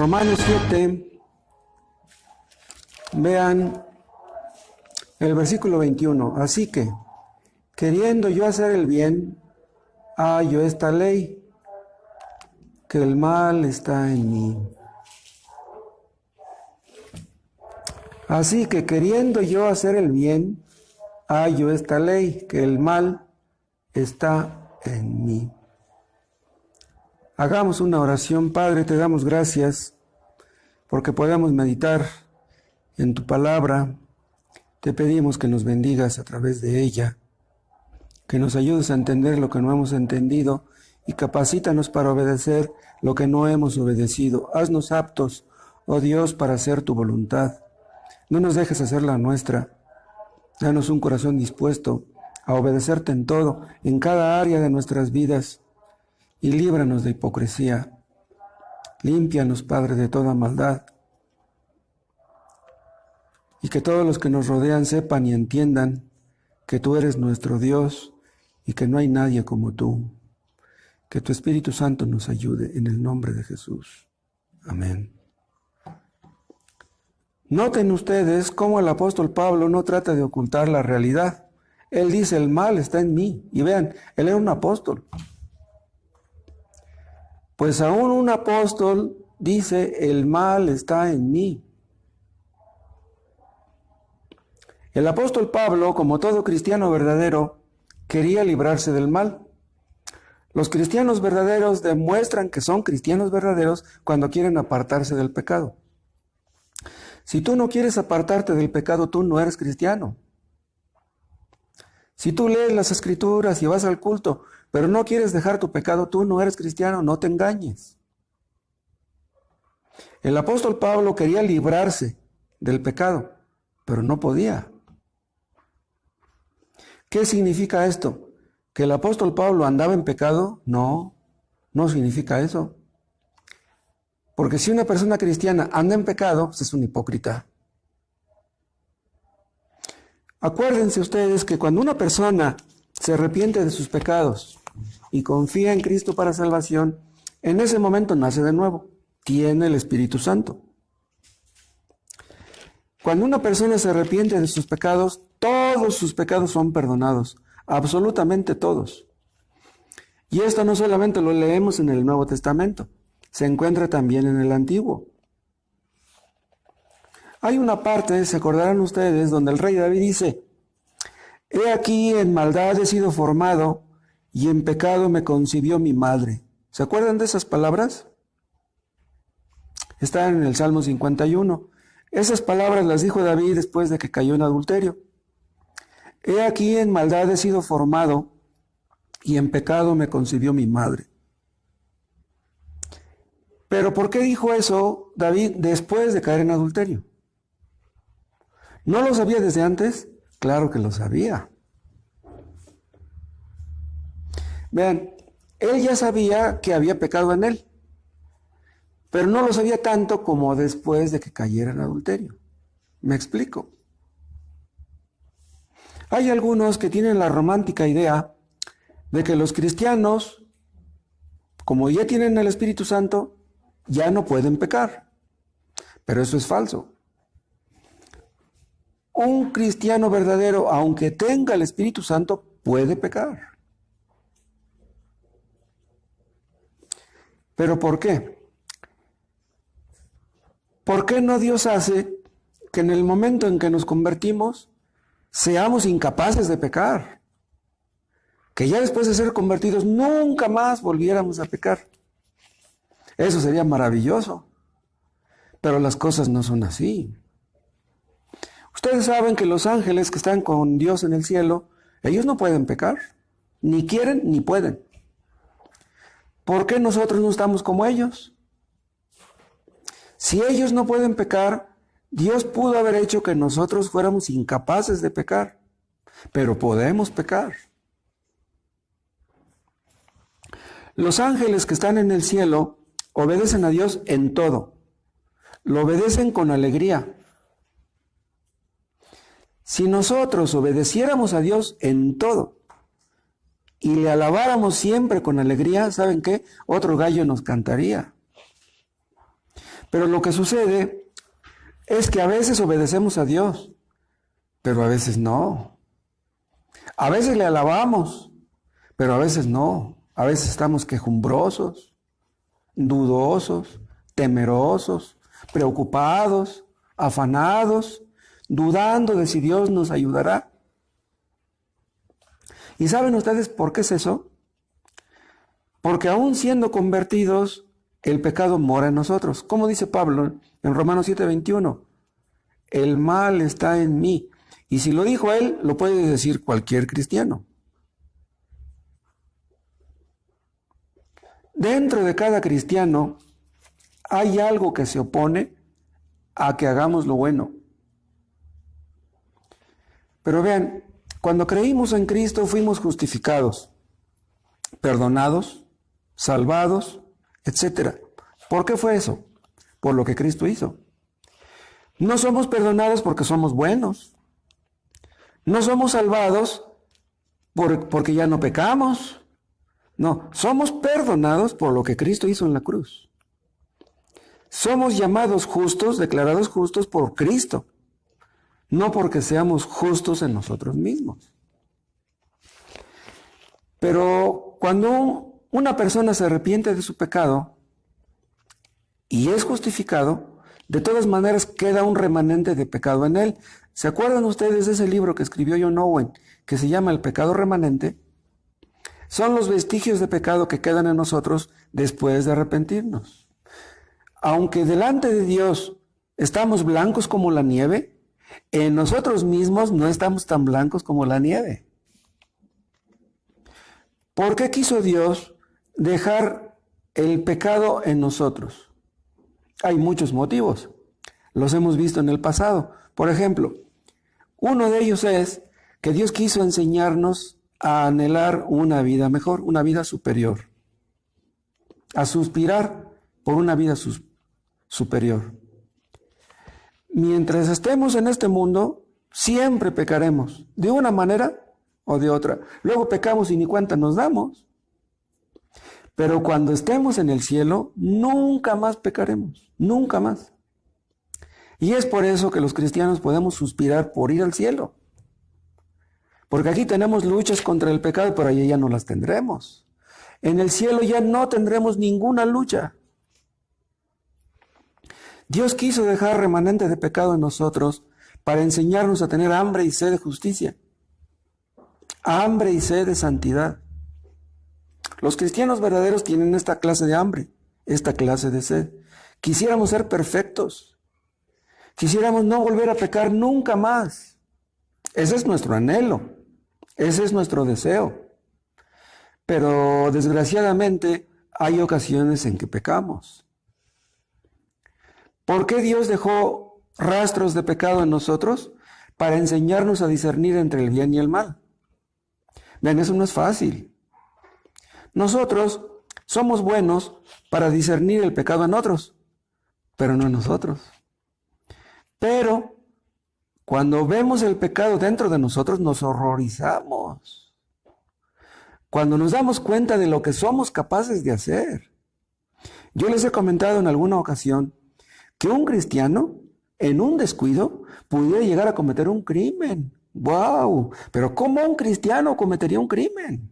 Romanos 7, vean el versículo 21. Así que, queriendo yo hacer el bien, hallo esta ley, que el mal está en mí. Así que, queriendo yo hacer el bien, hallo esta ley, que el mal está en mí. Hagamos una oración. Padre, te damos gracias porque podamos meditar en tu palabra. Te pedimos que nos bendigas a través de ella, que nos ayudes a entender lo que no hemos entendido y capacítanos para obedecer lo que no hemos obedecido. Haznos aptos, oh Dios, para hacer tu voluntad. No nos dejes hacer la nuestra. Danos un corazón dispuesto a obedecerte en todo, en cada área de nuestras vidas, y líbranos de hipocresía. Límpianos, Padre, de toda maldad, y que todos los que nos rodean sepan y entiendan que tú eres nuestro Dios y que no hay nadie como tú. Que tu Espíritu Santo nos ayude en el nombre de Jesús. Amén. Noten ustedes cómo el apóstol Pablo no trata de ocultar la realidad. Él dice, el mal está en mí. Y vean, él era un apóstol. Pues aún un apóstol dice, el mal está en mí. El apóstol Pablo, como todo cristiano verdadero, quería librarse del mal. Los cristianos verdaderos demuestran que son cristianos verdaderos cuando quieren apartarse del pecado. Si tú no quieres apartarte del pecado, tú no eres cristiano. Si tú lees las Escrituras y vas al culto, pero no quieres dejar tu pecado, tú no eres cristiano, no te engañes. El apóstol Pablo quería librarse del pecado, pero no podía. ¿Qué significa esto? ¿Que el apóstol Pablo andaba en pecado? No, no significa eso. Porque si una persona cristiana anda en pecado, pues es un hipócrita. Acuérdense ustedes que cuando una persona se arrepiente de sus pecados y confía en Cristo para salvación, en ese momento nace de nuevo, tiene el Espíritu Santo. Cuando una persona se arrepiente de sus pecados, todos sus pecados son perdonados, absolutamente todos. Y esto no solamente lo leemos en el Nuevo Testamento, se encuentra también en el Antiguo. Hay una parte, se acordarán ustedes, donde el rey David dice, he aquí en maldad he sido formado y en pecado me concibió mi madre. ¿Se acuerdan de esas palabras? Están en el Salmo 51. Esas palabras las dijo David después de que cayó en adulterio. He aquí en maldad he sido formado y en pecado me concibió mi madre. Pero ¿por qué dijo eso David después de caer en adulterio? ¿No lo sabía desde antes? Claro que lo sabía. Vean, él ya sabía que había pecado en él, pero no lo sabía tanto como después de que cayera en adulterio. ¿Me explico? Hay algunos que tienen la romántica idea de que los cristianos, como ya tienen el Espíritu Santo, ya no pueden pecar. Pero eso es falso. Un cristiano verdadero, aunque tenga el Espíritu Santo, puede pecar. ¿Pero por qué? ¿Por qué no Dios hace que en el momento en que nos convertimos seamos incapaces de pecar? Que ya después de ser convertidos nunca más volviéramos a pecar. Eso sería maravilloso. Pero las cosas no son así. Ustedes saben que los ángeles que están con Dios en el cielo, ellos no pueden pecar. Ni quieren ni pueden. ¿Por qué nosotros no estamos como ellos? Si ellos no pueden pecar, Dios pudo haber hecho que nosotros fuéramos incapaces de pecar, pero podemos pecar. Los ángeles que están en el cielo obedecen a Dios en todo. Lo obedecen con alegría. Si nosotros obedeciéramos a Dios en todo y le alabáramos siempre con alegría, ¿saben qué? Otro gallo nos cantaría. Pero lo que sucede es que a veces obedecemos a Dios, pero a veces no. A veces le alabamos, pero a veces no. A veces estamos quejumbrosos, dudosos, temerosos, preocupados, afanados, dudando de si Dios nos ayudará. ¿Y saben ustedes por qué es eso? Porque aún siendo convertidos, el pecado mora en nosotros. Como dice Pablo en Romanos 7:21, el mal está en mí. Y si lo dijo él, lo puede decir cualquier cristiano. Dentro de cada cristiano hay algo que se opone a que hagamos lo bueno. Pero vean, cuando creímos en Cristo fuimos justificados, perdonados, salvados, etc. ¿Por qué fue eso? Por lo que Cristo hizo. No somos perdonados porque somos buenos. No somos salvados porque ya no pecamos. No, somos perdonados por lo que Cristo hizo en la cruz. Somos llamados justos, declarados justos por Cristo, no porque seamos justos en nosotros mismos. Pero cuando una persona se arrepiente de su pecado y es justificado, de todas maneras queda un remanente de pecado en él. ¿Se acuerdan ustedes de ese libro que escribió John Owen, que se llama El pecado remanente? Son los vestigios de pecado que quedan en nosotros después de arrepentirnos. Aunque delante de Dios estamos blancos como la nieve, en nosotros mismos no estamos tan blancos como la nieve. ¿Por qué quiso Dios dejar el pecado en nosotros? Hay muchos motivos. Los hemos visto en el pasado. Por ejemplo, uno de ellos es que Dios quiso enseñarnos a anhelar una vida mejor, una vida superior, a suspirar por una vida superior. Mientras estemos en este mundo, siempre pecaremos, de una manera o de otra. Luego pecamos y ni cuenta nos damos. Pero cuando estemos en el cielo, nunca más pecaremos, nunca más. Y es por eso que los cristianos podemos suspirar por ir al cielo. Porque aquí tenemos luchas contra el pecado, pero allá ya no las tendremos. En el cielo ya no tendremos ninguna lucha. Dios quiso dejar remanente de pecado en nosotros para enseñarnos a tener hambre y sed de justicia, hambre y sed de santidad. Los cristianos verdaderos tienen esta clase de hambre, esta clase de sed. Quisiéramos ser perfectos. Quisiéramos no volver a pecar nunca más. Ese es nuestro anhelo. Ese es nuestro deseo. Pero desgraciadamente hay ocasiones en que pecamos. ¿Por qué Dios dejó rastros de pecado en nosotros? Para enseñarnos a discernir entre el bien y el mal. Vean, eso no es fácil. Nosotros somos buenos para discernir el pecado en otros, pero no en nosotros. Pero cuando vemos el pecado dentro de nosotros nos horrorizamos. Cuando nos damos cuenta de lo que somos capaces de hacer. Yo les he comentado en alguna ocasión que un cristiano, en un descuido, pudiera llegar a cometer un crimen. ¡Wow! Pero ¿cómo un cristiano cometería un crimen?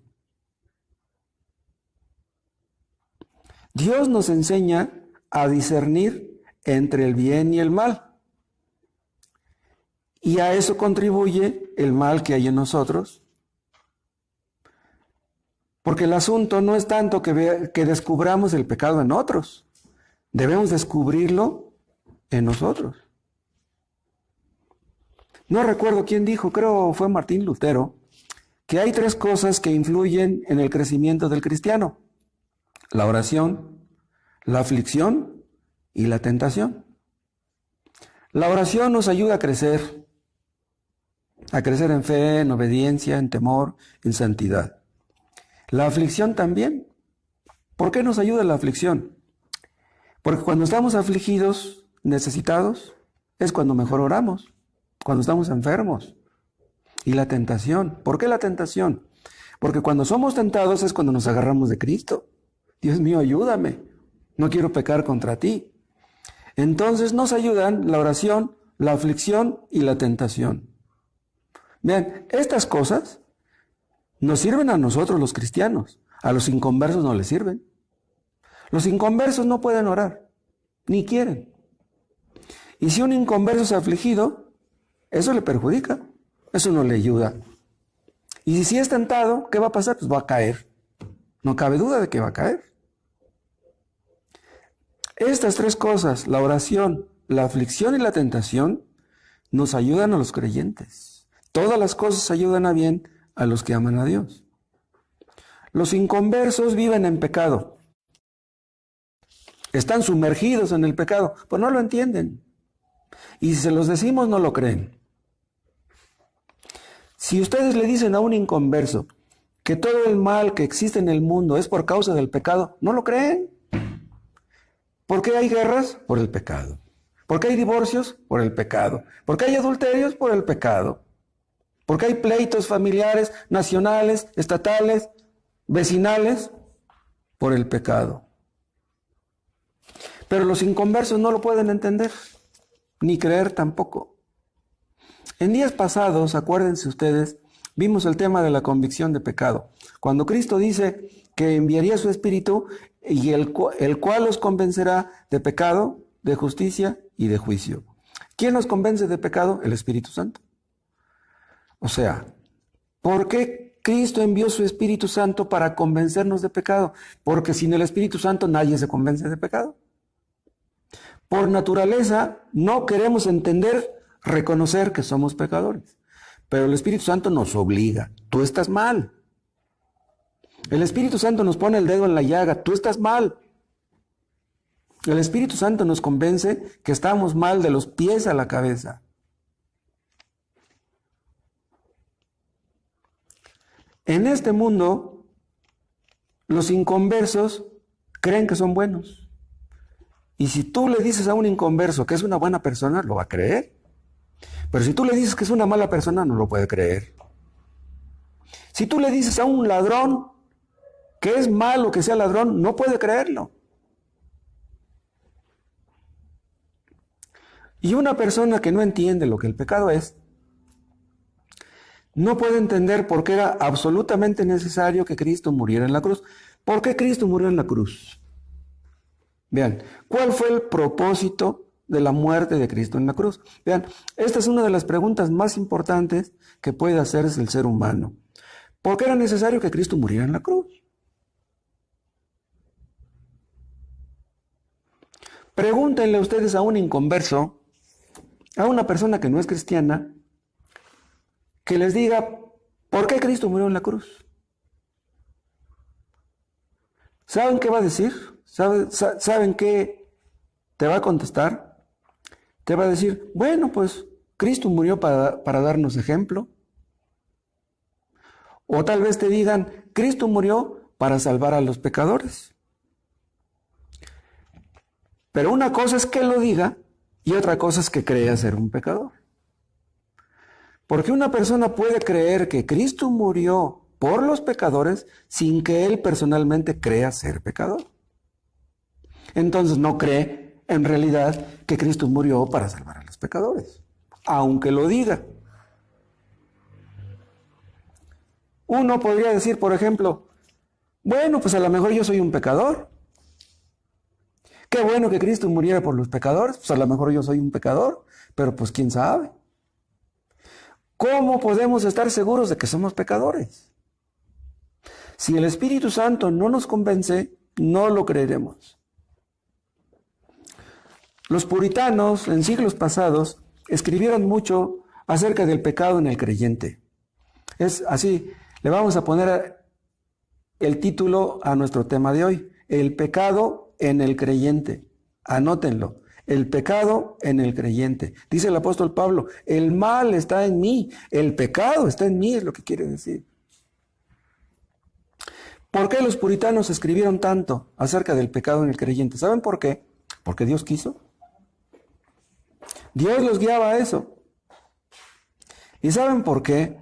Dios nos enseña a discernir entre el bien y el mal. Y a eso contribuye el mal que hay en nosotros. Porque el asunto no es tanto que descubramos el pecado en otros. Debemos descubrirlo en nosotros. No recuerdo quién dijo, creo fue Martín Lutero, que hay 3 cosas que influyen en el crecimiento del cristiano: la oración, la aflicción y la tentación. La oración nos ayuda a crecer en fe, en obediencia, en temor, en santidad. La aflicción también. ¿Por qué nos ayuda la aflicción? Porque cuando estamos afligidos, necesitados, es cuando mejor oramos, cuando estamos enfermos. Y la tentación. ¿Por qué la tentación? Porque cuando somos tentados es cuando nos agarramos de Cristo. Dios mío, ayúdame. No quiero pecar contra ti. Entonces nos ayudan la oración, la aflicción y la tentación. Vean, estas cosas nos sirven a nosotros los cristianos, a los inconversos no les sirven. Los inconversos no pueden orar, ni quieren. Y si un inconverso es afligido, eso le perjudica, eso no le ayuda. Y si es tentado, ¿qué va a pasar? Pues va a caer. No cabe duda de que va a caer. Estas tres cosas, la oración, la aflicción y la tentación, nos ayudan a los creyentes. Todas las cosas ayudan a bien a los que aman a Dios. Los inconversos viven en pecado. Están sumergidos en el pecado, pues no lo entienden. Y si se los decimos, no lo creen. Si ustedes le dicen a un inconverso que todo el mal que existe en el mundo es por causa del pecado, no lo creen. ¿Por qué hay guerras? Por el pecado. ¿Por qué hay divorcios? Por el pecado. ¿Por qué hay adulterios? Por el pecado. ¿Por qué hay pleitos familiares, nacionales, estatales, vecinales? Por el pecado. Pero los inconversos no lo pueden entender, ni creer tampoco. En días pasados, acuérdense ustedes, vimos el tema de la convicción de pecado. Cuando Cristo dice que enviaría su Espíritu y el cual los convencerá de pecado, de justicia y de juicio. ¿Quién nos convence de pecado? El Espíritu Santo. O sea, ¿por qué Cristo envió su Espíritu Santo para convencernos de pecado? Porque sin el Espíritu Santo nadie se convence de pecado. Por naturaleza no queremos entender, reconocer que somos pecadores. Pero el Espíritu Santo nos obliga. Tú estás mal. El Espíritu Santo nos pone el dedo en la llaga. Tú estás mal. El Espíritu Santo nos convence que estamos mal de los pies a la cabeza. En este mundo, los inconversos creen que son buenos. Y si tú le dices a un inconverso que es una buena persona, lo va a creer. Pero si tú le dices que es una mala persona, no lo puede creer. Si tú le dices a un ladrón que es malo que sea ladrón, no puede creerlo. Y una persona que no entiende lo que el pecado es, no puede entender por qué era absolutamente necesario que Cristo muriera en la cruz. ¿Por qué Cristo murió en la cruz? Vean, ¿cuál fue el propósito de la muerte de Cristo en la cruz? Vean, esta es una de las preguntas más importantes que puede hacerse el ser humano. ¿Por qué era necesario que Cristo muriera en la cruz? Pregúntenle ustedes a un inconverso, a una persona que no es cristiana, que les diga, ¿por qué Cristo murió en la cruz? ¿Saben qué va a decir? ¿Saben qué te va a contestar? Te va a decir, bueno, pues Cristo murió para darnos ejemplo. O tal vez te digan, Cristo murió para salvar a los pecadores. Pero una cosa es que lo diga y otra cosa es que crea ser un pecador. Porque una persona puede creer que Cristo murió por los pecadores sin que él personalmente crea ser pecador. Entonces no cree en realidad que Cristo murió para salvar a los pecadores, aunque lo diga. Uno podría decir, por ejemplo, bueno, pues a lo mejor yo soy un pecador. Qué bueno que Cristo muriera por los pecadores, pues a lo mejor yo soy un pecador, pero pues quién sabe. ¿Cómo podemos estar seguros de que somos pecadores? Si el Espíritu Santo no nos convence, no lo creeremos. Los puritanos en siglos pasados escribieron mucho acerca del pecado en el creyente. Es así, le vamos a poner el título a nuestro tema de hoy, el pecado en el creyente. Anótenlo. El pecado en el creyente. Dice el apóstol Pablo, el mal está en mí, el pecado está en mí, es lo que quiere decir. ¿Por qué los puritanos escribieron tanto acerca del pecado en el creyente? ¿Saben por qué? Porque Dios quiso. Dios los guiaba a eso. ¿Y saben por qué?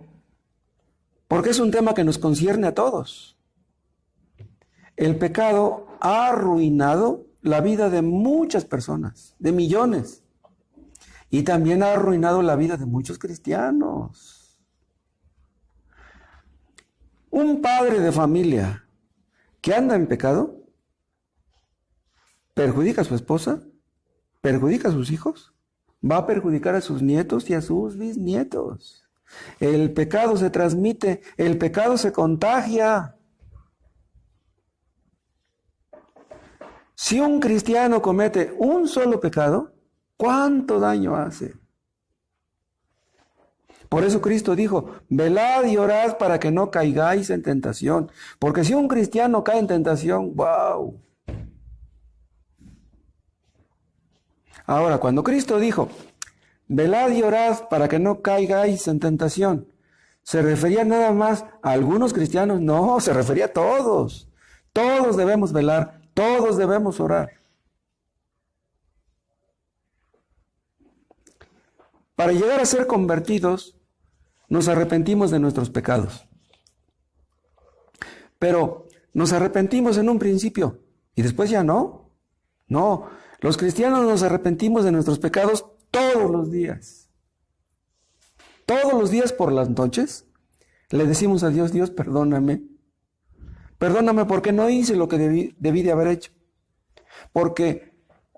Porque es un tema que nos concierne a todos. El pecado ha arruinado la vida de muchas personas, de millones. Y también ha arruinado la vida de muchos cristianos. Un padre de familia que anda en pecado perjudica a su esposa, perjudica a sus hijos, va a perjudicar a sus nietos y a sus bisnietos. El pecado se transmite, el pecado se contagia. Si un cristiano comete un solo pecado, ¿cuánto daño hace? Por eso Cristo dijo, velad y orad para que no caigáis en tentación. Porque si un cristiano cae en tentación, ¡wow! Ahora, cuando Cristo dijo, velad y orad para que no caigáis en tentación, ¿se refería nada más a algunos cristianos? No, se refería a todos. Todos debemos velar, todos debemos orar. Para llegar a ser convertidos, nos arrepentimos de nuestros pecados. Pero nos arrepentimos en un principio y después ya no. No, los cristianos nos arrepentimos de nuestros pecados todos los días. Todos los días por las noches le decimos a Dios, Dios, perdóname. Perdóname porque no hice lo que debí de haber hecho. Porque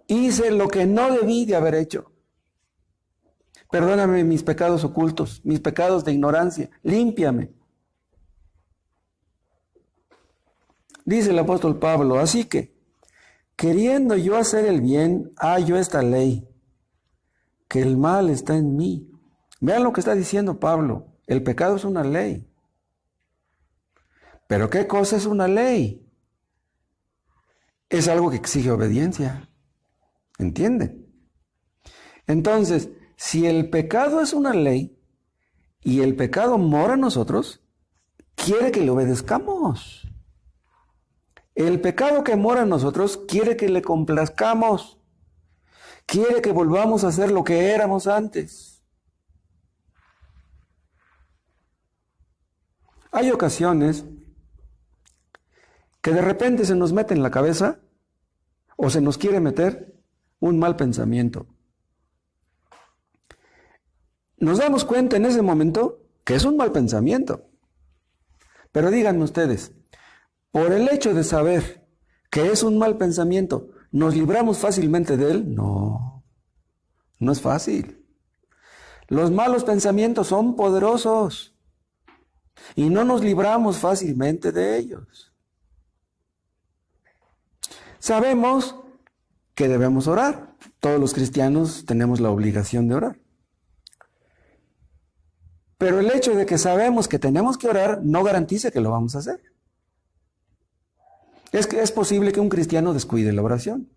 hice lo que no debí de haber hecho. Perdóname mis pecados ocultos, mis pecados de ignorancia. Límpiame. Dice el apóstol Pablo, así que, queriendo yo hacer el bien, hallo esta ley, que el mal está en mí. Vean lo que está diciendo Pablo. El pecado es una ley. ¿Pero qué cosa es una ley? Es algo que exige obediencia. ¿Entienden? Entonces, si el pecado es una ley y el pecado mora en nosotros, quiere que le obedezcamos. El pecado que mora en nosotros quiere que le complazcamos. Quiere que volvamos a ser lo que éramos antes. Hay ocasiones que de repente se nos mete en la cabeza o se nos quiere meter un mal pensamiento. Nos damos cuenta en ese momento que es un mal pensamiento. Pero díganme ustedes, por el hecho de saber que es un mal pensamiento, ¿nos libramos fácilmente de él? No, no es fácil. Los malos pensamientos son poderosos y no nos libramos fácilmente de ellos. Sabemos que debemos orar. Todos los cristianos tenemos la obligación de orar. Pero el hecho de que sabemos que tenemos que orar no garantiza que lo vamos a hacer. Es posible que un cristiano descuide la oración.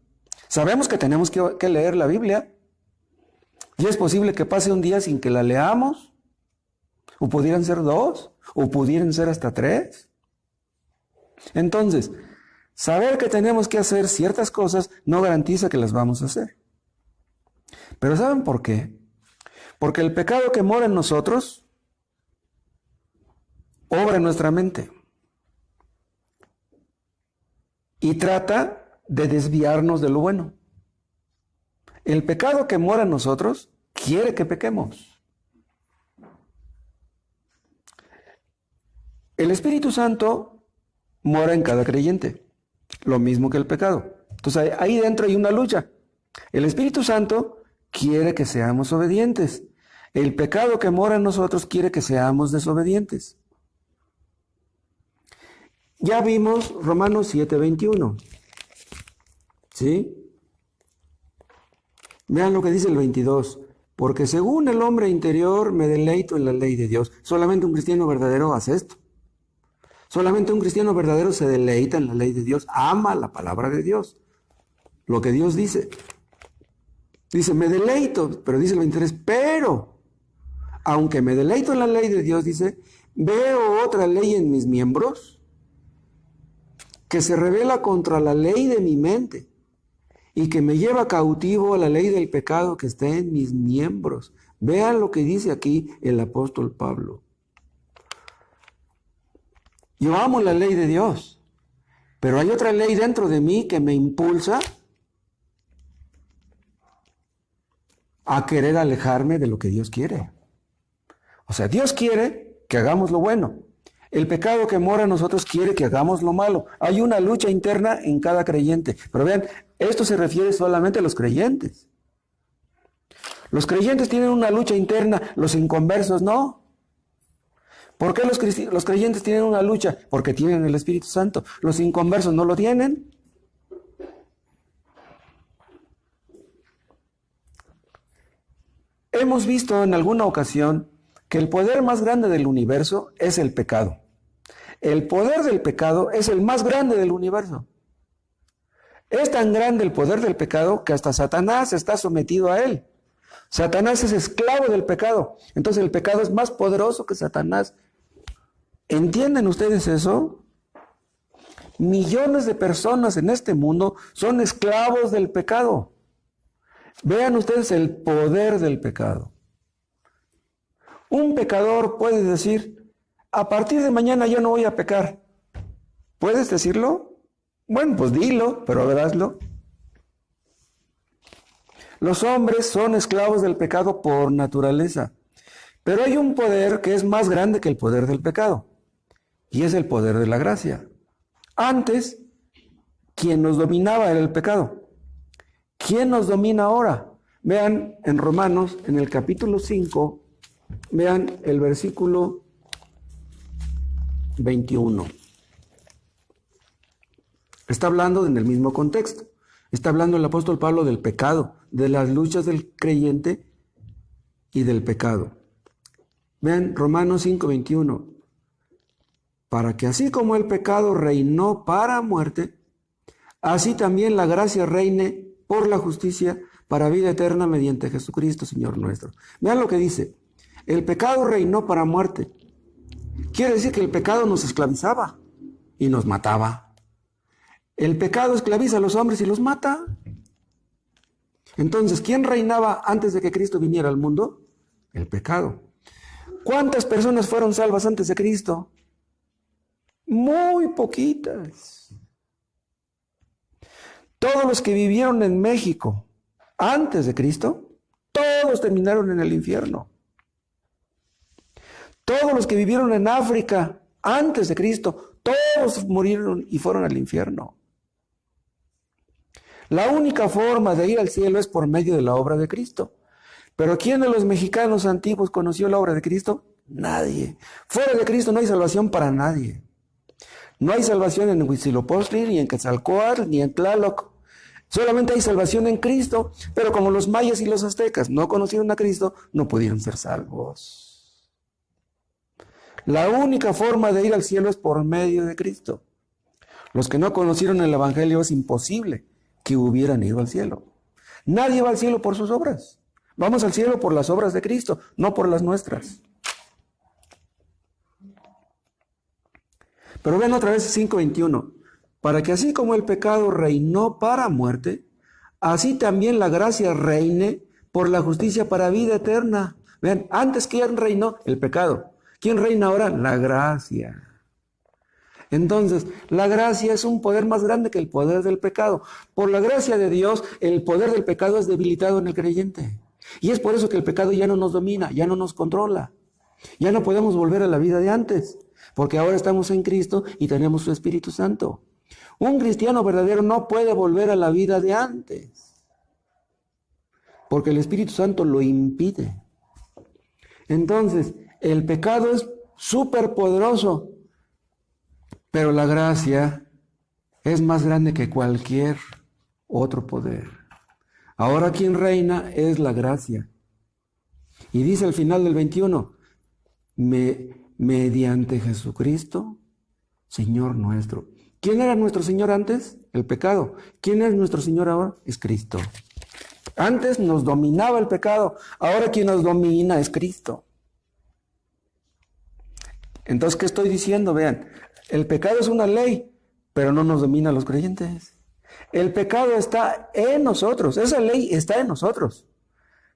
Sabemos que tenemos que leer la Biblia. Y es posible que pase un día sin que la leamos. O pudieran ser 2. O pudieran ser hasta 3. Entonces, saber que tenemos que hacer ciertas cosas no garantiza que las vamos a hacer. Pero ¿saben por qué? Porque el pecado que mora en nosotros obra en nuestra mente y trata de desviarnos de lo bueno. El pecado que mora en nosotros quiere que pequemos. El Espíritu Santo mora en cada creyente, lo mismo que el pecado. Entonces ahí dentro hay una lucha. El Espíritu Santo quiere que seamos obedientes. El pecado que mora en nosotros quiere que seamos desobedientes. Ya vimos Romanos 7:21. ¿Sí? Vean lo que dice el 22. Porque según el hombre interior me deleito en la ley de Dios. Solamente un cristiano verdadero hace esto. Solamente un cristiano verdadero se deleita en la ley de Dios. Ama la palabra de Dios. Lo que Dios dice. Dice, me deleito. Pero dice el 23, pero, aunque me deleito en la ley de Dios, dice, veo otra ley en mis miembros que se revela contra la ley de mi mente y que me lleva cautivo a la ley del pecado que está en mis miembros. Vean lo que dice aquí el apóstol Pablo. Yo amo la ley de Dios, pero hay otra ley dentro de mí que me impulsa a querer alejarme de lo que Dios quiere. O sea, Dios quiere que hagamos lo bueno. El pecado que mora en nosotros quiere que hagamos lo malo. Hay una lucha interna en cada creyente. Pero vean, esto se refiere solamente a los creyentes. Los creyentes tienen una lucha interna, los inconversos no. ¿Por qué los creyentes tienen una lucha? Porque tienen el Espíritu Santo. Los inconversos no lo tienen. Hemos visto en alguna ocasión que el poder más grande del universo es el pecado. El poder del pecado es el más grande del universo. Es tan grande el poder del pecado que hasta Satanás está sometido a él. Satanás es esclavo del pecado. Entonces el pecado es más poderoso que Satanás. ¿Entienden ustedes eso? Millones de personas en este mundo son esclavos del pecado. Vean ustedes el poder del pecado. Un pecador puede decir, a partir de mañana yo no voy a pecar. ¿Puedes decirlo? Bueno, pues dilo, pero hazlo. Los hombres son esclavos del pecado por naturaleza. Pero hay un poder que es más grande que el poder del pecado. Y es el poder de la gracia. Antes, quien nos dominaba era el pecado. ¿Quién nos domina ahora? Vean en Romanos, en el capítulo 5, vean el versículo 21. Está hablando en el mismo contexto. Está hablando el apóstol Pablo del pecado, de las luchas del creyente y del pecado. Vean Romanos 5, 21. Para que así como el pecado reinó para muerte, así también la gracia reine por la justicia para vida eterna mediante Jesucristo, Señor nuestro. Vean lo que dice. El pecado reinó para muerte. Quiere decir que el pecado nos esclavizaba y nos mataba. El pecado esclaviza a los hombres y los mata. Entonces, ¿quién reinaba antes de que Cristo viniera al mundo? El pecado. ¿Cuántas personas fueron salvas antes de Cristo? Muy poquitas. Todos los que vivieron en México antes de Cristo, todos terminaron en el infierno. Todos los que vivieron en África antes de Cristo, todos murieron y fueron al infierno. La única forma de ir al cielo es por medio de la obra de Cristo. ¿Pero quién de los mexicanos antiguos conoció la obra de Cristo? Nadie. Fuera de Cristo no hay salvación para nadie. No hay salvación en Huitzilopochtli, ni en Quetzalcóatl, ni en Tlaloc. Solamente hay salvación en Cristo, pero como los mayas y los aztecas no conocieron a Cristo, no pudieron ser salvos. La única forma de ir al cielo es por medio de Cristo. Los que no conocieron el Evangelio es imposible que hubieran ido al cielo. Nadie va al cielo por sus obras. Vamos al cielo por las obras de Cristo, no por las nuestras. Pero ven otra vez 5:21. Para que así como el pecado reinó para muerte, así también la gracia reine por la justicia para vida eterna. Vean, antes ¿quién reinó? El pecado. ¿Quién reina ahora? La gracia. Entonces, la gracia es un poder más grande que el poder del pecado. Por la gracia de Dios, el poder del pecado es debilitado en el creyente. Y es por eso que el pecado ya no nos domina, ya no nos controla. Ya no podemos volver a la vida de antes, porque ahora estamos en Cristo y tenemos su Espíritu Santo. Un cristiano verdadero no puede volver a la vida de antes, porque el Espíritu Santo lo impide. Entonces, el pecado es súper poderoso, pero la gracia es más grande que cualquier otro poder. Ahora quien reina es la gracia. Y dice al final del 21, mediante Jesucristo, Señor nuestro. ¿Quién era nuestro Señor antes? El pecado. ¿Quién es nuestro Señor ahora? Es Cristo. Antes nos dominaba el pecado, ahora quien nos domina es Cristo. Entonces, ¿qué estoy diciendo? Vean, el pecado es una ley, pero no nos domina a los creyentes. El pecado está en nosotros, esa ley está en nosotros,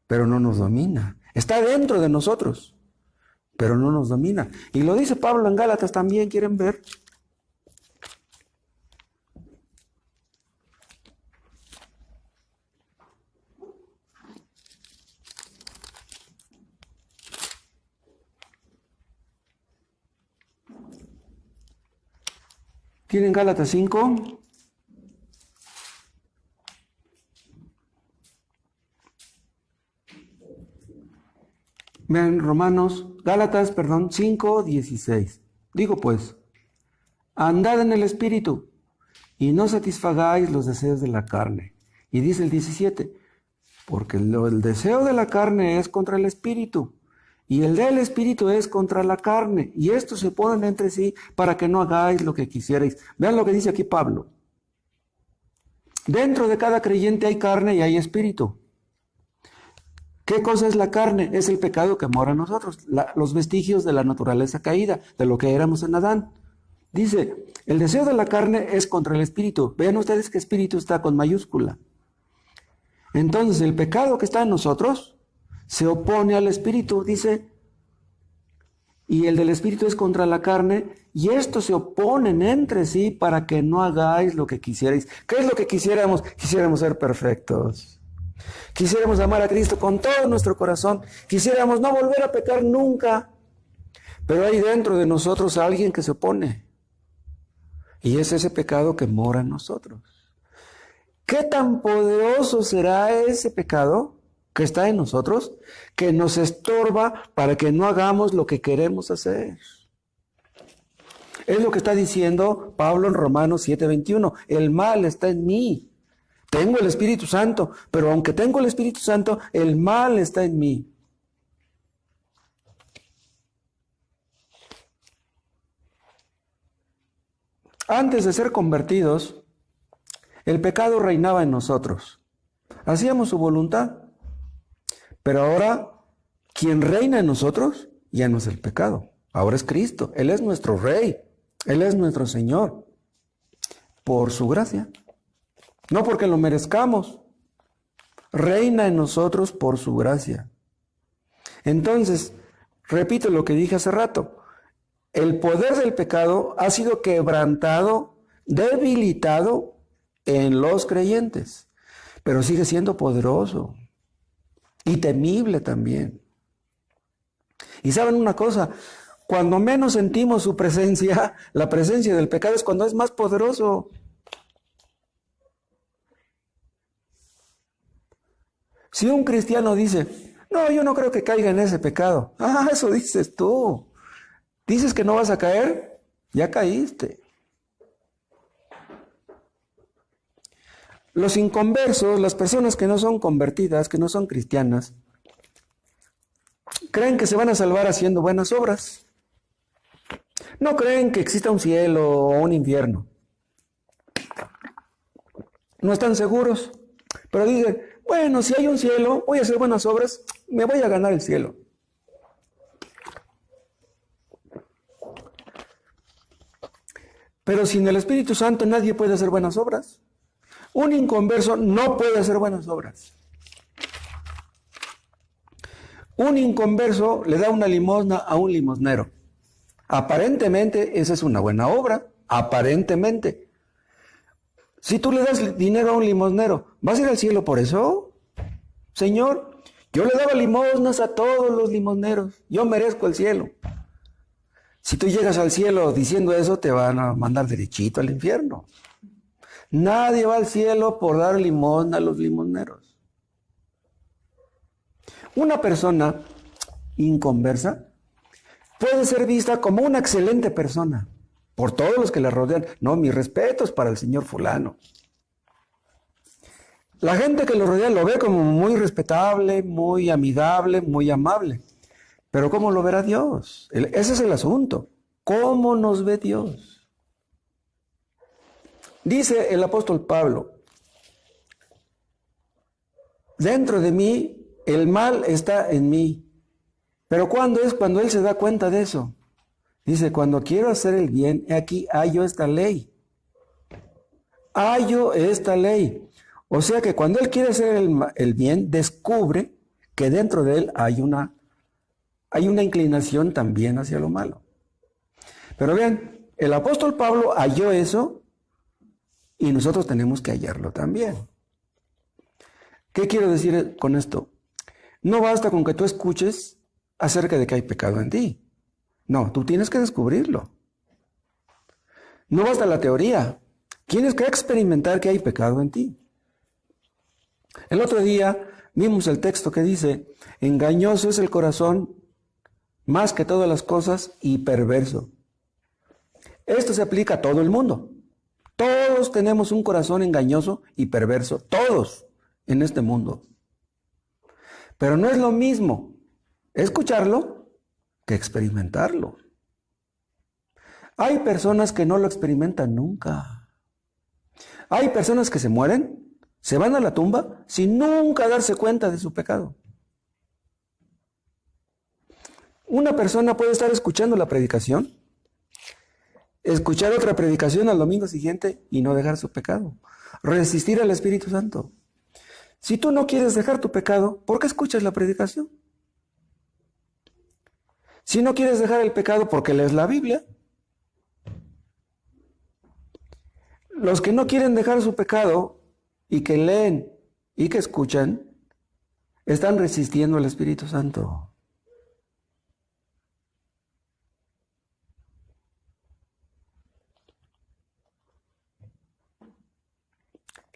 pero no nos domina. Está dentro de nosotros, pero no nos domina. Y lo dice Pablo en Gálatas también, ¿quieren ver? ¿Tienen Gálatas 5? Vean Gálatas, 5:16. Digo pues, andad en el Espíritu y no satisfagáis los deseos de la carne. Y dice el 17, porque el deseo de la carne es contra el Espíritu y el del Espíritu es contra la carne. Y estos se oponen entre sí para que no hagáis lo que quisierais. Vean lo que dice aquí Pablo. Dentro de cada creyente hay carne y hay espíritu. ¿Qué cosa es la carne? Es el pecado que mora en nosotros, los vestigios de la naturaleza caída, de lo que éramos en Adán. Dice, el deseo de la carne es contra el espíritu. Vean ustedes que espíritu está con mayúscula. Entonces, el pecado que está en nosotros se opone al espíritu, dice, y el del espíritu es contra la carne, y estos se oponen entre sí para que no hagáis lo que quisierais. ¿Qué es lo que quisiéramos? Quisiéramos ser perfectos. Quisiéramos amar a Cristo con todo nuestro corazón. Quisiéramos no volver a pecar nunca. Pero hay dentro de nosotros alguien que se opone. Y es ese pecado que mora en nosotros. ¿Qué tan poderoso será ese pecado que está en nosotros, que nos estorba para que no hagamos lo que queremos hacer? Es lo que está diciendo Pablo en Romanos 7:21. El mal está en mí. Tengo el Espíritu Santo, pero aunque tengo el Espíritu Santo, el mal está en mí. Antes de ser convertidos, el pecado reinaba en nosotros. Hacíamos su voluntad. Pero ahora, quien reina en nosotros ya no es el pecado. Ahora es Cristo. Él es nuestro Rey. Él es nuestro Señor. Por su gracia. No porque lo merezcamos. Reina en nosotros por su gracia. Entonces, repito lo que dije hace rato. El poder del pecado ha sido quebrantado, debilitado en los creyentes. Pero sigue siendo poderoso. Y temible también. Y saben una cosa, cuando menos sentimos su presencia, la presencia del pecado es cuando es más poderoso. Si un cristiano dice, no, yo no creo que caiga en ese pecado. Ah, eso dices tú. Dices que no vas a caer, ya caíste. Los inconversos, las personas que no son convertidas, que no son cristianas, creen que se van a salvar haciendo buenas obras. No creen que exista un cielo o un infierno. No están seguros, pero dicen, bueno, si hay un cielo, voy a hacer buenas obras, me voy a ganar el cielo. Pero sin el Espíritu Santo nadie puede hacer buenas obras. Un inconverso no puede hacer buenas obras. Un inconverso le da una limosna a un limosnero. Aparentemente esa es una buena obra, aparentemente. Si tú le das dinero a un limosnero, ¿vas a ir al cielo por eso? Señor, yo le daba limosnas a todos los limosneros, yo merezco el cielo. Si tú llegas al cielo diciendo eso, te van a mandar derechito al infierno. Nadie va al cielo por dar limosna a los limosneros. Una persona inconversa puede ser vista como una excelente persona por todos los que la rodean. No, mis respetos para el señor fulano. La gente que lo rodea lo ve como muy respetable, muy amigable, muy amable. Pero ¿cómo lo verá Dios? Ese es el asunto. ¿Cómo nos ve Dios? Dice el apóstol Pablo, dentro de mí el mal está en mí. Pero ¿cuándo es cuando él se da cuenta de eso? Dice, cuando quiero hacer el bien, aquí hallo esta ley. Hallo esta ley. O sea que cuando él quiere hacer el bien, descubre que dentro de él hay una inclinación también hacia lo malo. Pero vean, el apóstol Pablo halló eso y nosotros tenemos que hallarlo también. ¿Qué quiero decir con esto? No basta con que tú escuches acerca de que hay pecado en ti. No, tú tienes que descubrirlo. No basta la teoría. Tienes que experimentar que hay pecado en ti. El otro día vimos el texto que dice, engañoso es el corazón más que todas las cosas y perverso. Esto se aplica a todo el mundo. Todos tenemos un corazón engañoso y perverso, todos en este mundo. Pero no es lo mismo escucharlo que experimentarlo. Hay personas que no lo experimentan nunca. Hay personas que se mueren, se van a la tumba sin nunca darse cuenta de su pecado. Una persona puede estar escuchando la predicación, escuchar otra predicación al domingo siguiente y no dejar su pecado. Resistir al Espíritu Santo. Si tú no quieres dejar tu pecado, ¿por qué escuchas la predicación? Si no quieres dejar el pecado, ¿por qué lees la Biblia? Los que no quieren dejar su pecado y que leen y que escuchan, están resistiendo al Espíritu Santo.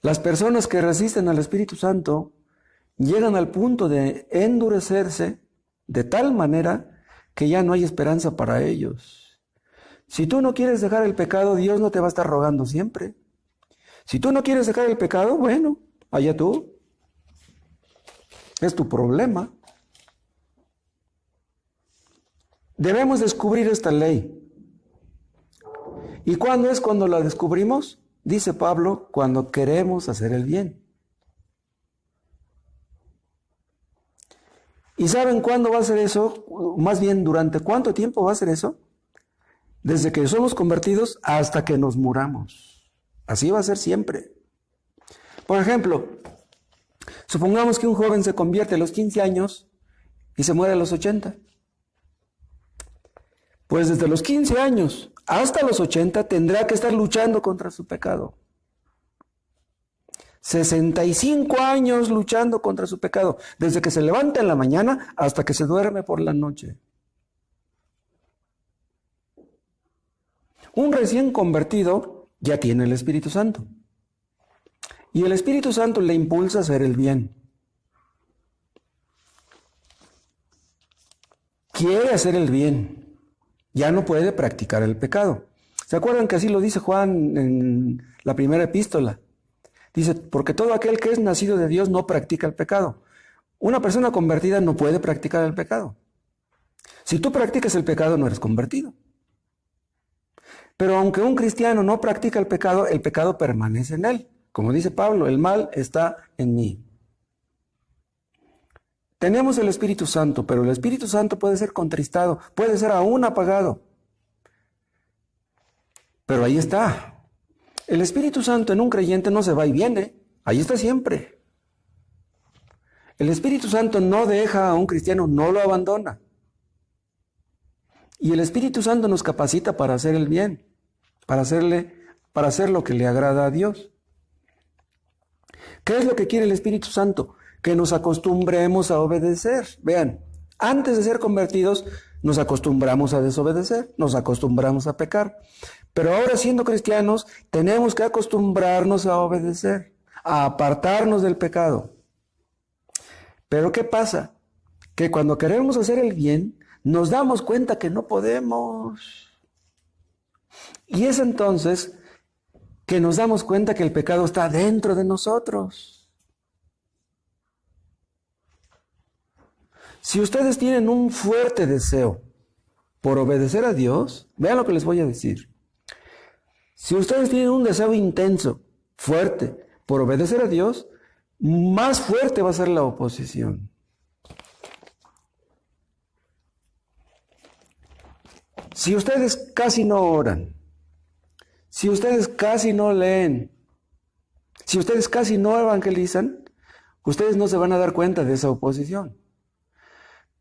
Las personas que resisten al Espíritu Santo llegan al punto de endurecerse de tal manera que ya no hay esperanza para ellos. Si tú no quieres dejar el pecado, Dios no te va a estar rogando siempre. Si tú no quieres dejar el pecado, bueno, allá tú. Es tu problema. Debemos descubrir esta ley. ¿Y cuándo es cuando la descubrimos? Dice Pablo, cuando queremos hacer el bien. ¿Y saben cuándo va a ser eso? Más bien, ¿durante cuánto tiempo va a ser eso? Desde que somos convertidos hasta que nos muramos. Así va a ser siempre. Por ejemplo, supongamos que un joven se convierte a los 15 años y se muere a los 80. Pues desde los 15 años hasta los 80 tendrá que estar luchando contra su pecado. 65 años luchando contra su pecado, desde que se levanta en la mañana hasta que se duerme por la noche. Un recién convertido ya tiene el Espíritu Santo. Y el Espíritu Santo le impulsa a hacer el bien. Quiere hacer el bien. Ya no puede practicar el pecado. ¿Se acuerdan que así lo dice Juan en la primera epístola? Dice, porque todo aquel que es nacido de Dios no practica el pecado. Una persona convertida no puede practicar el pecado. Si tú practicas el pecado, no eres convertido. Pero aunque un cristiano no practica el pecado permanece en él. Como dice Pablo, el mal está en mí. Tenemos el Espíritu Santo, pero el Espíritu Santo puede ser contristado, puede ser aún apagado. Pero ahí está. El Espíritu Santo en un creyente no se va y viene, ahí está siempre. El Espíritu Santo no deja a un cristiano, no lo abandona. Y el Espíritu Santo nos capacita para hacer el bien, para hacer lo que le agrada a Dios. ¿Qué es lo que quiere el Espíritu Santo? Que nos acostumbremos a obedecer. Vean, antes de ser convertidos nos acostumbramos a desobedecer, nos acostumbramos a pecar. Pero ahora siendo cristianos tenemos que acostumbrarnos a obedecer, a apartarnos del pecado. Pero ¿qué pasa? Que cuando queremos hacer el bien nos damos cuenta que no podemos. Y es entonces que nos damos cuenta que el pecado está dentro de nosotros. Si ustedes tienen un fuerte deseo por obedecer a Dios, vean lo que les voy a decir. Si ustedes tienen un deseo intenso, fuerte, por obedecer a Dios, más fuerte va a ser la oposición. Si ustedes casi no oran, si ustedes casi no leen, si ustedes casi no evangelizan, ustedes no se van a dar cuenta de esa oposición.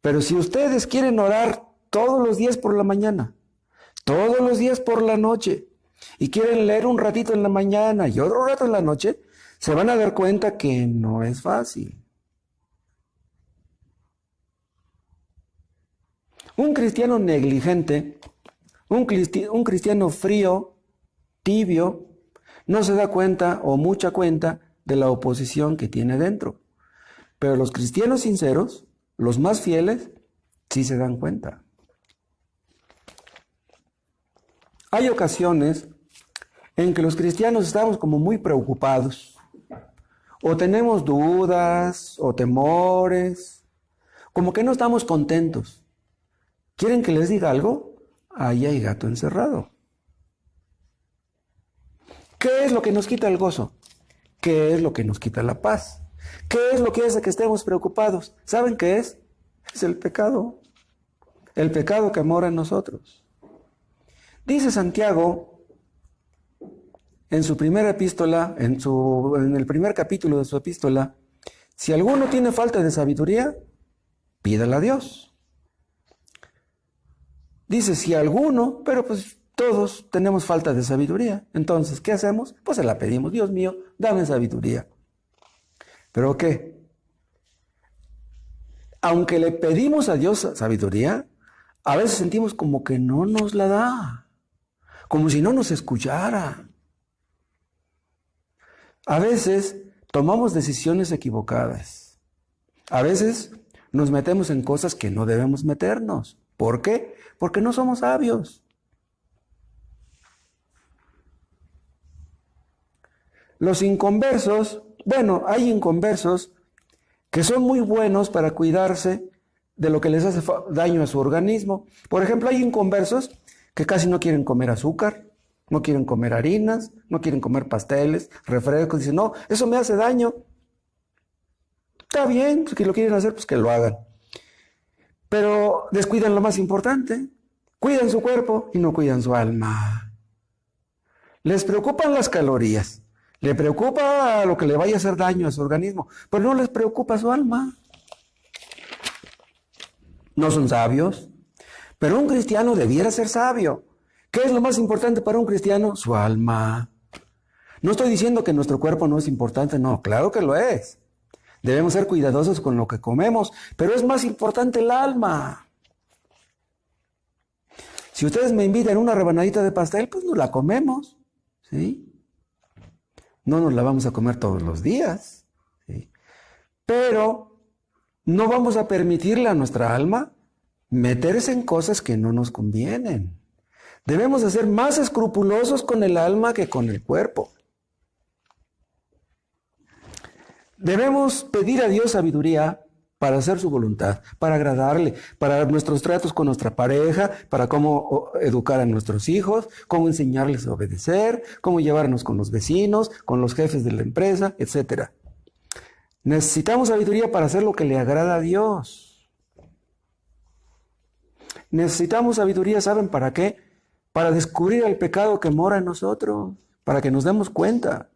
Pero si ustedes quieren orar todos los días por la mañana, todos los días por la noche, y quieren leer un ratito en la mañana y otro rato en la noche, se van a dar cuenta que no es fácil. Un cristiano negligente, un cristiano frío, tibio, no se da cuenta o mucha cuenta de la oposición que tiene dentro. Pero los cristianos sinceros, los más fieles, sí se dan cuenta. Hay ocasiones en que los cristianos estamos como muy preocupados, o tenemos dudas o temores, como que no estamos contentos. ¿Quieren que les diga algo? Ahí hay gato encerrado. ¿Qué es lo que nos quita el gozo? ¿Qué es lo que nos quita la paz? ¿Qué es lo que hace que estemos preocupados? ¿Saben qué es? Es el pecado. El pecado que mora en nosotros. Dice Santiago en su primera epístola, en el primer capítulo de su epístola, si alguno tiene falta de sabiduría, pídala a Dios. Dice, si alguno, pero pues todos tenemos falta de sabiduría. Entonces, ¿qué hacemos? Pues se la pedimos. Dios mío, dame sabiduría. ¿Pero qué? Aunque le pedimos a Dios sabiduría, a veces sentimos como que no nos la da. Como si no nos escuchara. A veces tomamos decisiones equivocadas. A veces nos metemos en cosas que no debemos meternos. ¿Por qué? Porque no somos sabios. Los inconversos, bueno, hay inconversos que son muy buenos para cuidarse de lo que les hace daño a su organismo. Por ejemplo, hay inconversos que casi no quieren comer azúcar, no quieren comer harinas, no quieren comer pasteles, refrescos. Dicen, no, eso me hace daño. Está bien, pues, que lo quieren hacer, pues que lo hagan. Pero descuidan lo más importante. Cuidan su cuerpo y no cuidan su alma. Les preocupan las calorías. Le preocupa lo que le vaya a hacer daño a su organismo, pero no les preocupa su alma. No son sabios. Pero un cristiano debiera ser sabio. ¿Qué es lo más importante para un cristiano? Su alma. No estoy diciendo que nuestro cuerpo no es importante, no, claro que lo es. Debemos ser cuidadosos con lo que comemos, pero es más importante el alma. Si ustedes me invitan una rebanadita de pastel, pues nos la comemos, ¿sí? No nos la vamos a comer todos los días, ¿sí? Pero no vamos a permitirle a nuestra alma meterse en cosas que no nos convienen. Debemos de ser más escrupulosos con el alma que con el cuerpo. Debemos pedir a Dios sabiduría para hacer su voluntad, para agradarle, para nuestros tratos con nuestra pareja, para cómo educar a nuestros hijos, cómo enseñarles a obedecer, cómo llevarnos con los vecinos, con los jefes de la empresa, etc. Necesitamos sabiduría para hacer lo que le agrada a Dios. Necesitamos sabiduría, ¿saben para qué? Para descubrir el pecado que mora en nosotros, para que nos demos cuenta.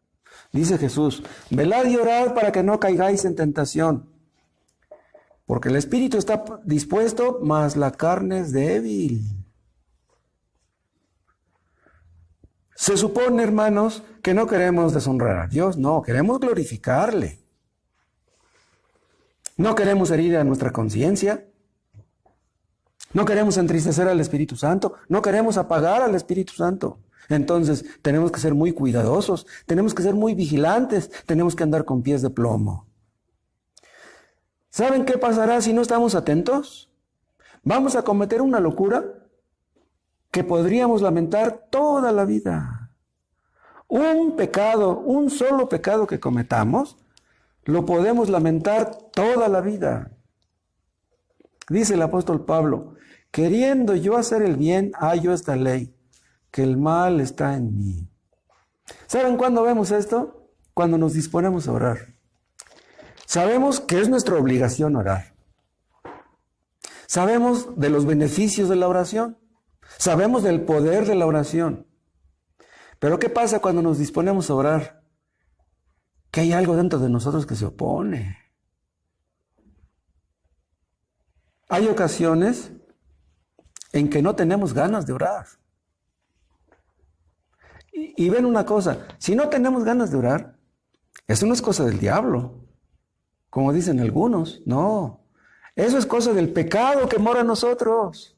Dice Jesús, velad y orad para que no caigáis en tentación. Porque el espíritu está dispuesto, mas la carne es débil. Se supone, hermanos, que no queremos deshonrar a Dios, no, queremos glorificarle. No queremos herir a nuestra conciencia. No queremos entristecer al Espíritu Santo. No queremos apagar al Espíritu Santo. Entonces, tenemos que ser muy cuidadosos, tenemos que ser muy vigilantes, tenemos que andar con pies de plomo. ¿Saben qué pasará si no estamos atentos? Vamos a cometer una locura que podríamos lamentar toda la vida. Un pecado, un solo pecado que cometamos, lo podemos lamentar toda la vida. Dice el apóstol Pablo, queriendo yo hacer el bien, hallo esta ley, que el mal está en mí. ¿Saben cuándo vemos esto? Cuando nos disponemos a orar. Sabemos que es nuestra obligación orar. Sabemos de los beneficios de la oración. Sabemos del poder de la oración. Pero ¿qué pasa cuando nos disponemos a orar? Que hay algo dentro de nosotros que se opone. Hay ocasiones en que no tenemos ganas de orar. Y ven una cosa, si no tenemos ganas de orar, eso no es cosa del diablo, como dicen algunos, no. Eso es cosa del pecado que mora en nosotros.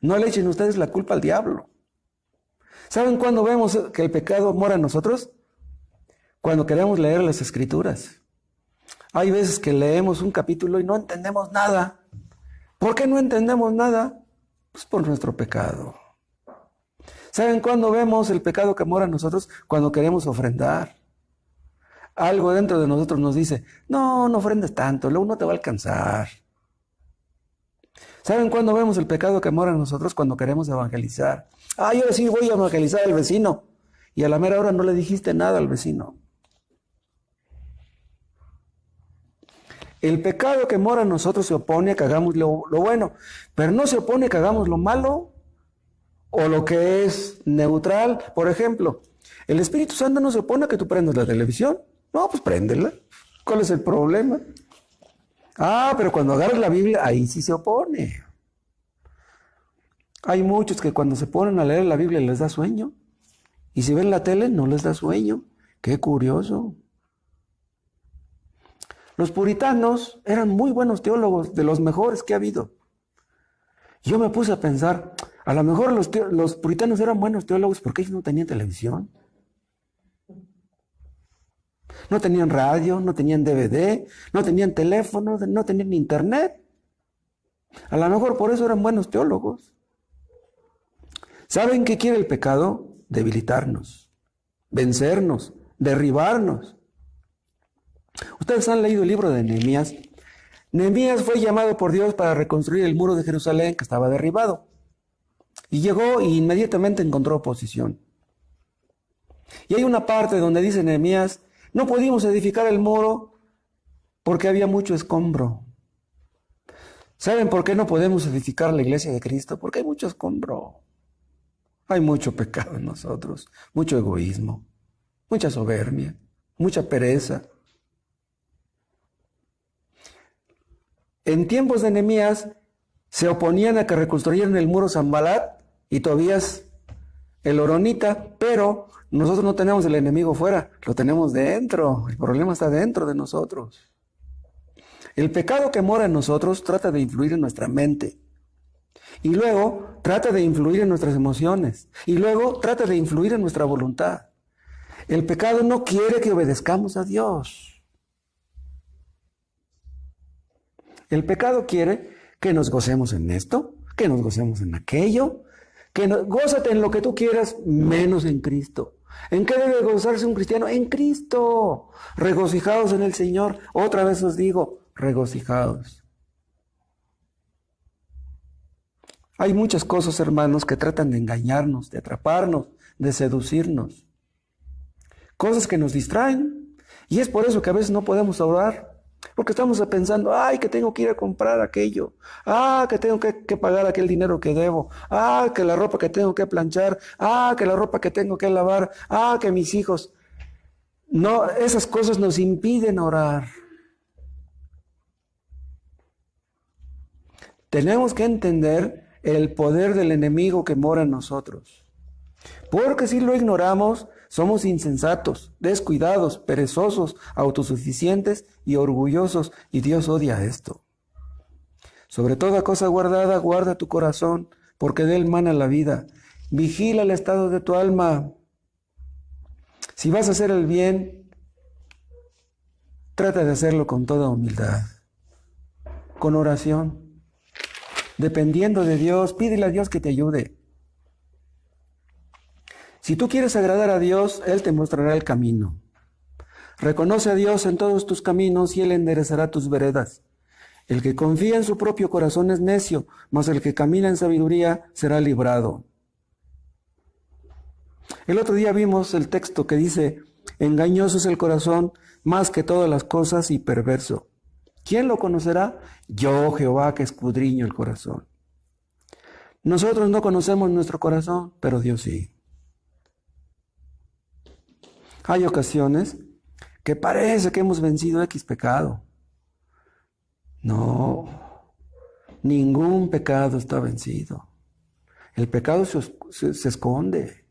No le echen ustedes la culpa al diablo. ¿Saben cuándo vemos que el pecado mora en nosotros? Cuando queremos leer las Escrituras. Hay veces que leemos un capítulo y no entendemos nada. ¿Por qué no entendemos nada? Pues por nuestro pecado. ¿Saben cuándo vemos el pecado que mora en nosotros? Cuando queremos ofrendar. Algo dentro de nosotros nos dice, no ofrendes tanto, luego no te va a alcanzar. ¿Saben cuándo vemos el pecado que mora en nosotros? Cuando queremos evangelizar. Yo sí voy a evangelizar al vecino. Y a la mera hora no le dijiste nada al vecino. El pecado que mora en nosotros se opone a que hagamos lo bueno, pero no se opone a que hagamos lo malo o lo que es neutral. Por ejemplo, el Espíritu Santo no se opone a que tú prendas la televisión. No, pues préndela. ¿Cuál es el problema? Pero cuando agarras la Biblia, ahí sí se opone. Hay muchos que cuando se ponen a leer la Biblia les da sueño. Y si ven la tele, no les da sueño. Qué curioso. Los puritanos eran muy buenos teólogos, de los mejores que ha habido. Yo me puse a pensar, a lo mejor los puritanos eran buenos teólogos porque ellos no tenían televisión. No tenían radio, no tenían DVD, no tenían teléfono, no tenían internet. A lo mejor por eso eran buenos teólogos. ¿Saben qué quiere el pecado? Debilitarnos, vencernos, derribarnos. Ustedes han leído el libro de Nehemías. Nehemías fue llamado por Dios para reconstruir el muro de Jerusalén que estaba derribado. Y llegó e inmediatamente encontró oposición. Y hay una parte donde dice Nehemías, no pudimos edificar el muro porque había mucho escombro. ¿Saben por qué no podemos edificar la iglesia de Cristo? Porque hay mucho escombro. Hay mucho pecado en nosotros, mucho egoísmo, mucha soberbia, mucha pereza. En tiempos de Nehemías se oponían a que reconstruyeran el muro Sanbalat y Tobías el horonita, pero nosotros no tenemos el enemigo fuera, lo tenemos dentro. El problema está dentro de nosotros. El pecado que mora en nosotros trata de influir en nuestra mente. Y luego trata de influir en nuestras emociones. Y luego trata de influir en nuestra voluntad. El pecado no quiere que obedezcamos a Dios. El pecado quiere que nos gocemos en esto, que nos gocemos en aquello, gózate en lo que tú quieras, menos en Cristo. ¿En qué debe gozarse un cristiano? En Cristo. Regocijaos en el Señor. Otra vez os digo, regocijaos. Hay muchas cosas, hermanos, que tratan de engañarnos, de atraparnos, de seducirnos. Cosas que nos distraen. Y es por eso que a veces no podemos orar. Porque estamos pensando, que tengo que ir a comprar aquello. Que tengo que pagar aquel dinero que debo. Que la ropa que tengo que planchar. Que la ropa que tengo que lavar. Que mis hijos. No, esas cosas nos impiden orar. Tenemos que entender el poder del enemigo que mora en nosotros. Porque si lo ignoramos, somos insensatos, descuidados, perezosos, autosuficientes y orgullosos, y Dios odia esto. Sobre toda cosa guardada, guarda tu corazón, porque de él mana la vida. Vigila el estado de tu alma. Si vas a hacer el bien, trata de hacerlo con toda humildad, con oración. Dependiendo de Dios, pídele a Dios que te ayude. Si tú quieres agradar a Dios, Él te mostrará el camino. Reconoce a Dios en todos tus caminos y Él enderezará tus veredas. El que confía en su propio corazón es necio, mas el que camina en sabiduría será librado. El otro día vimos el texto que dice, engañoso es el corazón más que todas las cosas y perverso. ¿Quién lo conocerá? Yo, Jehová, que escudriño el corazón. Nosotros no conocemos nuestro corazón, pero Dios sí. Hay ocasiones que parece que hemos vencido X pecado. No, ningún pecado está vencido. El pecado se esconde.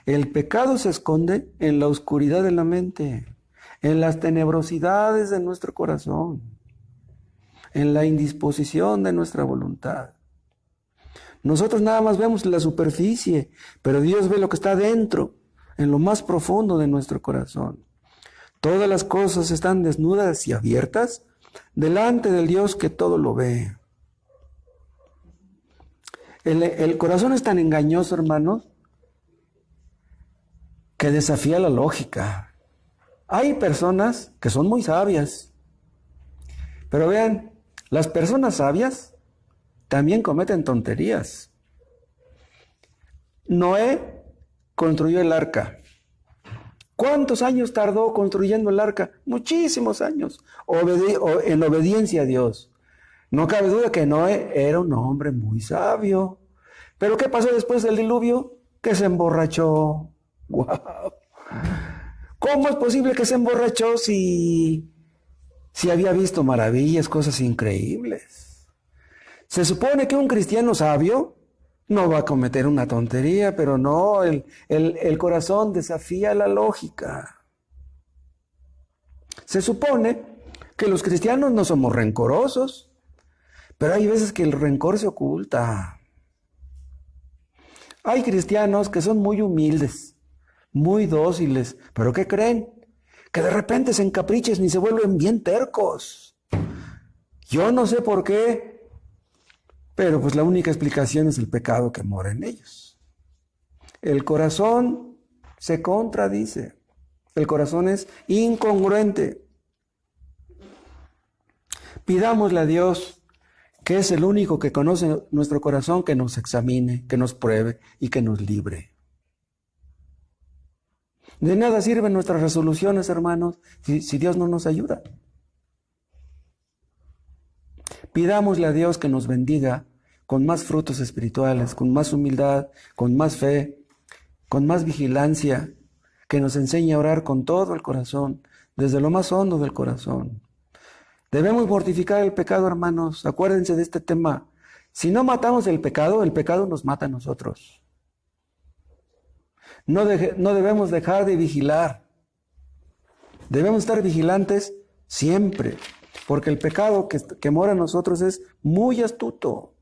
El pecado se esconde en la oscuridad de la mente, en las tenebrosidades de nuestro corazón, en la indisposición de nuestra voluntad. Nosotros nada más vemos la superficie, pero Dios ve lo que está dentro, en lo más profundo de nuestro corazón. Todas las cosas están desnudas y abiertas delante del Dios que todo lo ve. El corazón es tan engañoso, hermanos, que desafía la lógica. Hay personas que son muy sabias, pero vean, las personas sabias también cometen tonterías. Noé construyó el arca. ¿Cuántos años tardó construyendo el arca? Muchísimos años, en obediencia a Dios. No cabe duda que Noé era un hombre muy sabio. ¿Pero qué pasó después del diluvio? Que se emborrachó. ¡Wow! ¿Cómo es posible que se emborrachó si había visto maravillas, cosas increíbles? Se supone que un cristiano sabio no va a cometer una tontería, pero no, el corazón desafía la lógica. Se supone que los cristianos no somos rencorosos, pero hay veces que el rencor se oculta. Hay cristianos que son muy humildes, muy dóciles, pero ¿qué creen? Que de repente se encaprichen y se vuelven bien tercos. Yo no sé por qué, pero pues la única explicación es el pecado que mora en ellos. El corazón se contradice. El corazón es incongruente. Pidámosle a Dios, que es el único que conoce nuestro corazón, que nos examine, que nos pruebe y que nos libre. De nada sirven nuestras resoluciones, hermanos, si Dios no nos ayuda. Pidámosle a Dios que nos bendiga con más frutos espirituales, con más humildad, con más fe, con más vigilancia, que nos enseñe a orar con todo el corazón, desde lo más hondo del corazón. Debemos mortificar el pecado, hermanos. Acuérdense de este tema. Si no matamos el pecado nos mata a nosotros. No debemos dejar de vigilar. Debemos estar vigilantes siempre, porque el pecado que mora en nosotros es muy astuto.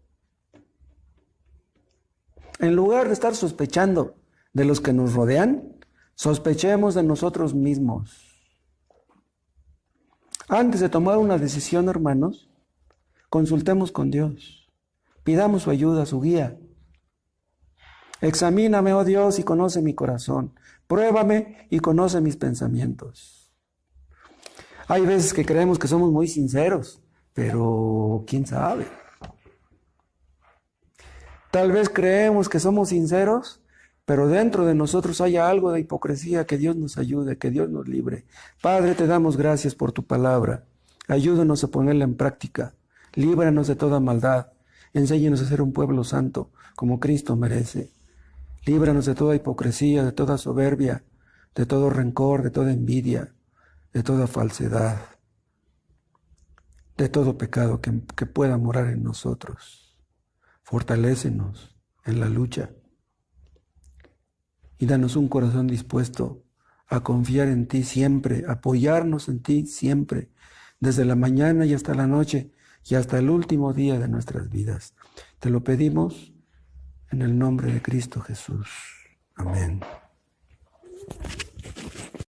En lugar de estar sospechando de los que nos rodean, sospechemos de nosotros mismos. Antes de tomar una decisión, hermanos, consultemos con Dios. Pidamos su ayuda, su guía. Examíname, oh Dios, y conoce mi corazón. Pruébame y conoce mis pensamientos. Hay veces que creemos que somos muy sinceros, pero ¿quién sabe? Tal vez creemos que somos sinceros, pero dentro de nosotros haya algo de hipocresía. Que Dios nos ayude, que Dios nos libre. Padre, te damos gracias por tu palabra. Ayúdanos a ponerla en práctica. Líbranos de toda maldad. Enséñanos a ser un pueblo santo, como Cristo merece. Líbranos de toda hipocresía, de toda soberbia, de todo rencor, de toda envidia, de toda falsedad, de todo pecado que pueda morar en nosotros. Fortalécenos en la lucha y danos un corazón dispuesto a confiar en ti siempre, apoyarnos en ti siempre, desde la mañana y hasta la noche y hasta el último día de nuestras vidas. Te lo pedimos en el nombre de Cristo Jesús. Amén.